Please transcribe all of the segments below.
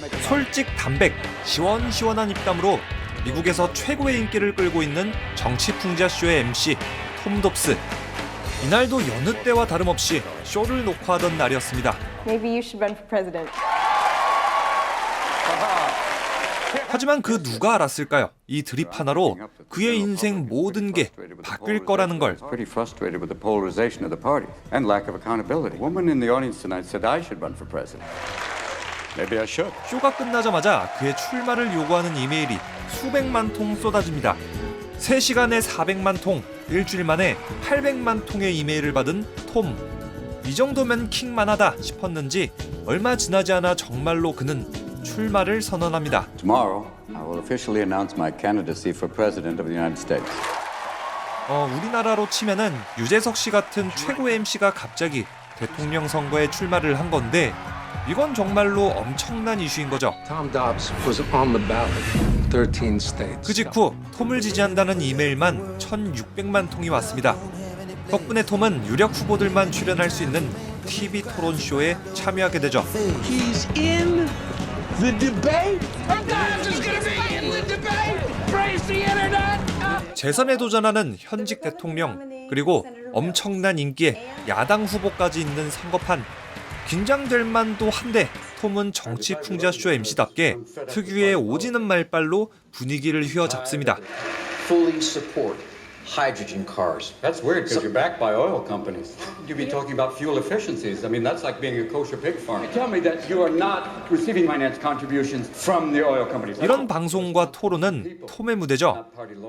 솔직 담백, 시원시원한 입담으로 미국에서 최고의 인기를 끌고 있는 정치 풍자쇼의 MC 톰 dob스. 이날도 여느 때와 다름없이 쇼를 녹화하던 날이었습니다. Maybe you should run for president. 하지만 그 누가 알았을까요? 이 드립 하나로 그의 인생 모든 게 바뀔 거라는 걸. Pretty frustrated with the polarization of the party and lack of accountability. A woman in the audience tonight said I should run for president. Maybe I should. 쇼가 끝나자마자 그의 출마를 요구하는 이메일이 수백만 통 쏟아집니다. 3시간에 400만 통, 일주일 만에 800만 통의 이메일을 받은 톰. 이 정도면 킹만하다 싶었는지 얼마 지나지 않아 정말로 그는 출마를 선언합니다. Tomorrow, I will officially announce my candidacy for president of the United States. 우리나라로 치면은 유재석 씨 같은 최고의 MC가 갑자기 대통령 선거에 출마를 한 건데 이건 정말로 엄청난 이슈인 거죠. Tom Dobbs was on the ballot, 13 states. 그 직후 톰을 지지한다는 이메일만 1,600만 통이 왔습니다. 덕분에 톰은 유력 후보들만 출연할 수 있는 TV 토론쇼에 참여하게 되죠. He's in the debate. Tom Dobbs is going to be in the debate. Praise the internet. 재선에 도전하는 현직 대통령 그리고 엄청난 인기의 야당 후보까지 있는 선거판. 긴장될 만도 한데 톰은 정치 풍자쇼 MC답게 특유의 오지는 말빨로 분위기를 휘어잡습니다. Fully support hydrogen cars. That's weird because you're backed by oil companies. You'd be talking about fuel efficiencies. I mean, that's like being a kosher pig farm. Tell me that you are not receiving finance contributions from the oil companies. 이런 방송과 토론은 톰의 무대죠.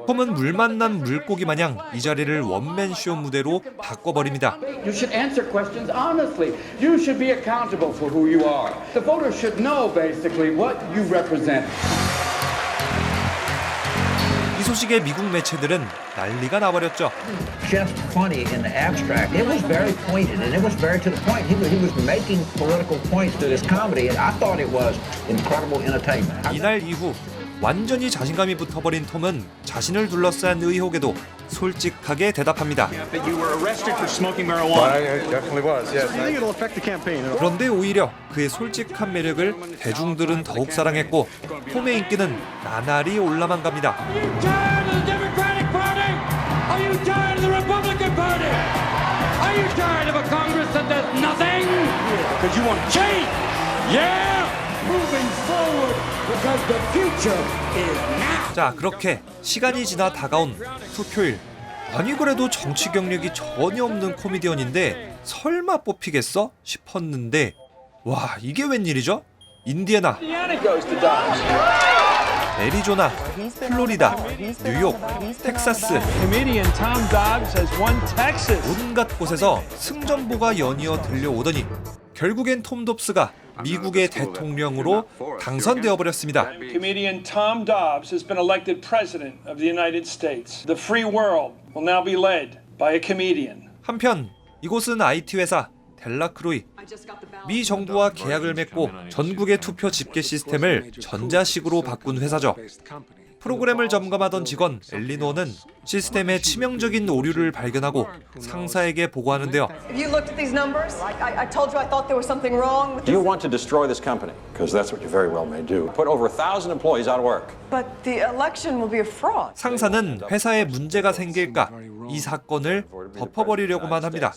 톰은 물 만난 물고기 마냥 이 자리를 원맨쇼 무대로 바꿔버립니다. You should answer questions honestly. You should be accountable for who you are. The voters should know basically what you represent. 이 소식에 미국 매체들은 난리가 나버렸죠. Just funny in the abstract. It was very pointed and it was very to the point. He was making political points to this comedy and I thought it was incredible entertainment. 이날 이후 완전히 자신감이 붙어버린 톰은 자신을 둘러싼 의혹에도 솔직하게 대답합니다. You were arrested for smoking marijuana. I definitely was, yes. I think it'll affect the campaign. 그런데 오히려 그의 솔직한 매력을 대중들은 더욱 사랑했고 톰의 인기는 나날이 올라만 갑니다. Are you tired of the Democratic Party? Are you tired of the Republican Party? Are you tired of a Congress that does nothing? Because you want change. Yeah, moving forward because the future is now. 자, 그렇게 시간이 지나 다가온 투표일. 아니 그래도 정치 경력이 전혀 없는 코미디언인데 설마 뽑히겠어? 싶었는데 와, 이게 웬일이죠? 인디애나, 애리조나, 플로리다, 뉴욕, 텍사스 Comedian Tom Dobbs has won Texas. 온갖 곳에서 승전보가 연이어 들려오더니 결국엔 톰 dobs가 미국의 대통령으로 당선되어 버렸습니다. Comedian Tom Dobbs has been elected president of the United States. The free world will now be led by a comedian. 한편 이곳은 IT 회사 델라크루이. 미 정부와 계약을 맺고 전국의 투표 집계 시스템을 전자식으로 바꾼 회사죠. 프로그램을 점검하던 직원 엘리노는 시스템의 치명적인 오류를 발견하고 상사에게 보고하는데요. Have you looked at these numbers? I told you I thought there was something wrong with Do you want to destroy this company? Because that's what you very well may do. Put over 1,000 employees out of work. But the election will be a fraud. 상사는 회사에 문제가 생길까 이 사건을 덮어버리려고만 합니다.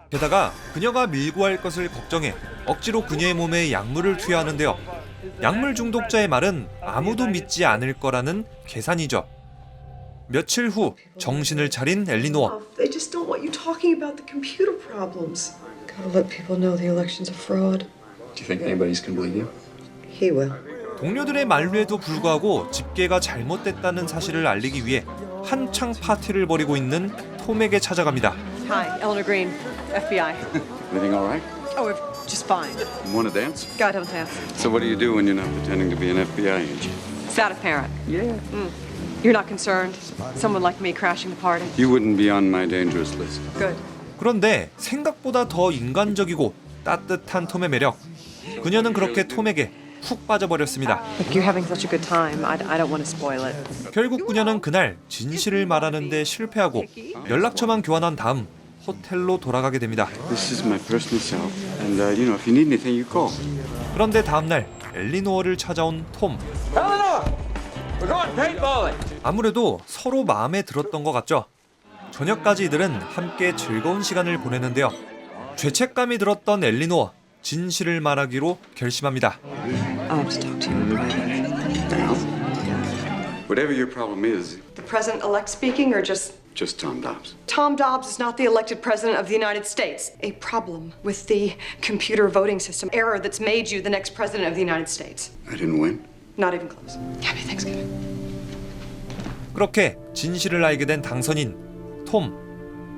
게다가 그녀가 밀고 할 것을 걱정해 억지로 그녀의 몸에 약물을 투여하는데요. 약물 중독자의 말은 아무도 믿지 않을 거라는 계산이죠. 며칠 후 정신을 차린 엘리노어. They just don't want you talking about the computer problems. Gotta let people know the election's a fraud. Do you think anybody's gonna believe you? He will. 동료들의 만류에도 불구하고 집계가 잘못됐다는 사실을 알리기 위해 한창 파티를 벌이고 있는 톰에게 찾아갑니다. Hi, Eleanor Green, FBI. Everything all right? Oh, we're just fine. Want to dance? God, don't dance. So what do you do when you're not pretending to be an FBI agent? Sad parent. Yeah. You're not concerned? Someone like me crashing the party? You wouldn't be on my dangerous list. Good. 그런데 생각보다 더 인간적이고 따뜻한 톰의 매력. 그녀는 그렇게 톰에게 푹 빠져버렸습니다. Look, you're having such a good time. I don't want to spoil it. 결국 그녀는 그날 진실을 말하는 데 실패하고 연락처만 교환한 다음 호텔로 돌아가게 됩니다. This is my personal cell, and if you need anything, you call. 그런데 다음 날 엘리노어를 찾아온 톰. Eleanor! We're going paintballing! 아무래도 서로 마음에 들었던 것 같죠. 저녁까지 이들은 함께 즐거운 시간을 보내는데요. 죄책감이 들었던 엘리노어, 진실을 말하기로 결심합니다. I have to talk to you about it. Whatever your problem is, The president-elect speaking, or just Tom Dobbs. Tom Dobbs is not the elected president of the United States. A problem with the computer voting system error that's made you the next president of the United States. I didn't win. Not even close. Happy Thanksgiving. 그렇게 진실을 알게 된 당선인 톰.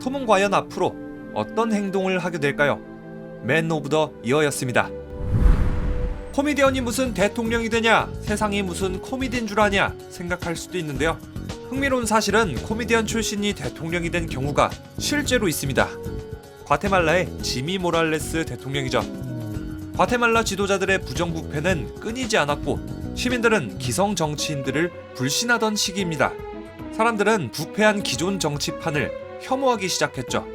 톰은 과연 앞으로 어떤 행동을 하게 될까요? 맨 오브 더 이어였습니다. 코미디언이 무슨 대통령이 되냐, 세상이 무슨 코미디인 줄 아냐 생각할 수도 있는데요. 흥미로운 사실은 코미디언 출신이 대통령이 된 경우가 실제로 있습니다. 과테말라의 지미 모랄레스 대통령이죠. 과테말라 지도자들의 부정부패는 끊이지 않았고 시민들은 기성 정치인들을 불신하던 시기입니다. 사람들은 부패한 기존 정치판을 혐오하기 시작했죠.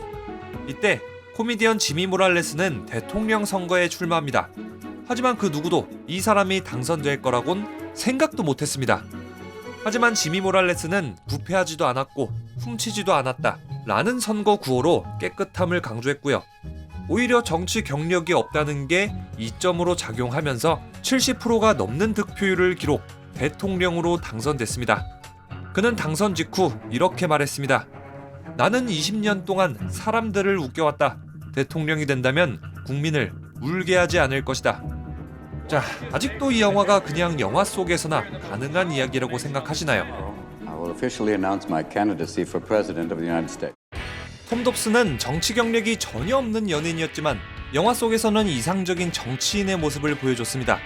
이때 코미디언 지미 모랄레스는 대통령 선거에 출마합니다. 하지만 그 누구도 이 사람이 당선될 거라곤 생각도 못했습니다. 하지만 지미 모랄레스는 부패하지도 않았고 훔치지도 않았다 라는 선거 구호로 깨끗함을 강조했고요. 오히려 정치 경력이 없다는 게 이점으로 작용하면서 70%가 넘는 득표율을 기록, 대통령으로 당선됐습니다. 그는 당선 직후 이렇게 말했습니다. 나는 20년 동안 사람들을 웃겨왔다. 대통령이 된다면 국민을 울게 하지 않을 것이다. 자, 아직도 이 영화가 그냥 영화 속에서나 가능한 이야기라고 생각하시나요? I will officially announce my candidacy for president of the United States. 톰 dobs는 정치 경력이 전혀 없는 연예인이었지만 영화 속에서는 이상적인 정치인의 모습을 보여줬습니다.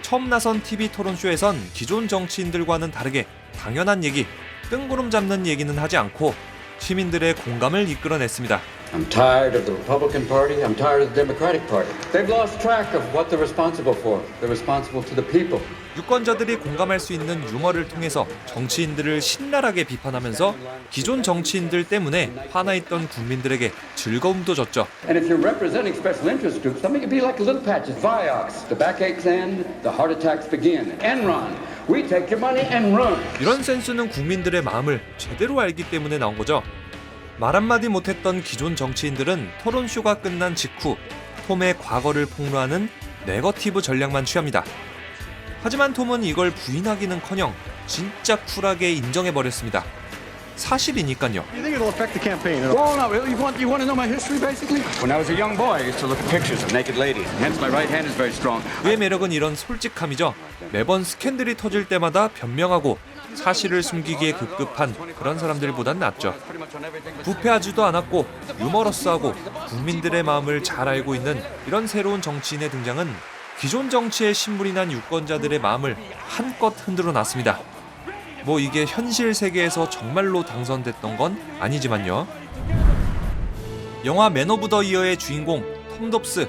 처음 나선 TV 토론쇼에선 기존 정치인들과는 다르게 당연한 얘기, 뜬구름 잡는 얘기는 하지 않고 시민들의 공감을 이끌어냈습니다. I'm tired of the Republican Party. I'm tired of the Democratic Party. They've lost track of what they're responsible for. They're responsible to the people. 유권자들이 공감할 수 있는 유머를 통해서 정치인들을 신랄하게 비판하면서 기존 정치인들 때문에 화나있던 국민들에게 즐거움도 줬죠. And if you're representing special interest groups, let me be like little patches. Vioxx, the backaches end, the heart attacks begin. Enron, we take your money and run. 이런 센스는 국민들의 마음을 제대로 알기 때문에 나온 거죠. 말 한마디 못했던 기존 정치인들은 토론쇼가 끝난 직후 톰의 과거를 폭로하는 네거티브 전략만 취합니다. 하지만 톰은 이걸 부인하기는커녕 진짜 쿨하게 인정해버렸습니다. 사실이니까요. You think it'll affect the campaign? Oh, no, really? You want to know my history, basically? When I was a young boy, I used to look at pictures of naked ladies. Hence, my right hand is very strong. 그의 매력은 이런 솔직함이죠. 매번 스캔들이 터질 때마다 변명하고 사실을 숨기기에 급급한 그런 사람들보단 낫죠. 부패하지도 않았고 유머러스하고 국민들의 마음을 잘 알고 있는 이런 새로운 정치인의 등장은 기존 정치에 신물이 난 유권자들의 마음을 한껏 흔들어 놨습니다. 뭐 이게 현실 세계에서 정말로 당선됐던 건 아니지만요. 영화 맨 오브 더 이어의 주인공 톰 dobs.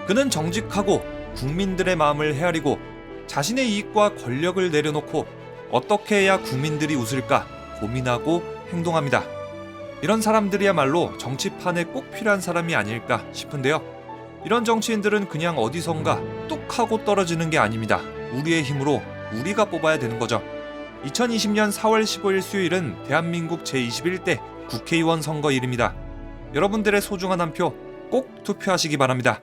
그는 정직하고 국민들의 마음을 헤아리고 자신의 이익과 권력을 내려놓고 어떻게 해야 국민들이 웃을까 고민하고 행동합니다. 이런 사람들이야말로 정치판에 꼭 필요한 사람이 아닐까 싶은데요. 이런 정치인들은 그냥 어디선가 뚝 하고 떨어지는 게 아닙니다. 우리의 힘으로 우리가 뽑아야 되는 거죠. 2020년 4월 15일 수요일은 대한민국 제21대 국회의원 선거일입니다. 여러분들의 소중한 한 표 꼭 투표하시기 바랍니다.